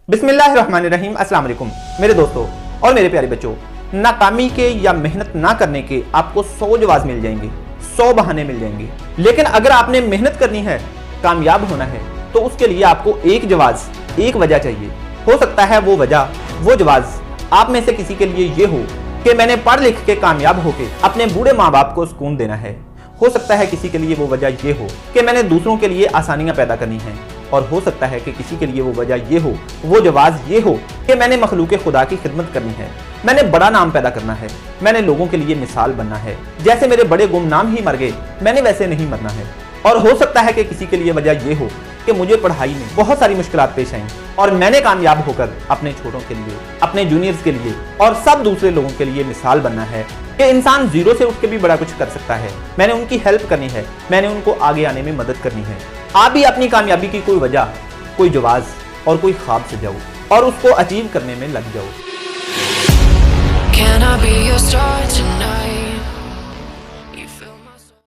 बिस्मिल्लाहिर्रहमानिर्रहीम। अस्सलाम वालेकुम मेरे दोस्तों और मेरे प्यारे बच्चों। नाकामी के या मेहनत ना करने के आपको 100 जवाब मिल जाएंगे, 100 बहाने मिल जाएंगे। लेकिन अगर आपने मेहनत करनी है, कामयाब होना है, तो उसके लिए आपको एक जवाब, एक वजह चाहिए। हो सकता है वो वजह, वो जवाब आप में से किसी के लिए ये हो कि मैंने पढ़ लिख के कामयाब होके अपने बूढ़े माँ बाप को सुकून देना है। हो सकता है किसी के लिए वो वजह ये हो कि मैंने दूसरों के लिए आसानियां पैदा करनी है। और हो सकता है कि किसी के लिए वो वजह ये हो, वो जवाब ये हो कि मैंने मखलूक खुदा की खिदमत करनी है, मैंने बड़ा नाम पैदा करना है, मैंने लोगों के लिए मिसाल बनना है। जैसे मेरे बड़े गुमनाम ही मर गए, मैंने वैसे नहीं मरना है। और हो सकता है कि किसी के लिए वजह ये हो कि मुझे पढ़ाई में बहुत सारी मुश्किलात पेश आईं और मैंने कामयाब होकर अपने छोटों के लिए, अपने जूनियर्स के लिए और सब दूसरे लोगों के लिए मिसाल बनना है कि इंसान जीरो से उठ के भी बड़ा कुछ कर सकता है। मैंने उनकी हेल्प करनी है, मैंने उनको आगे आने में मदद करनी है। आप भी अपनी कामयाबी की कोई वजह, कोई जवाब और कोई ख्वाब से जाओ और उसको अचीव करने में लग जाओ।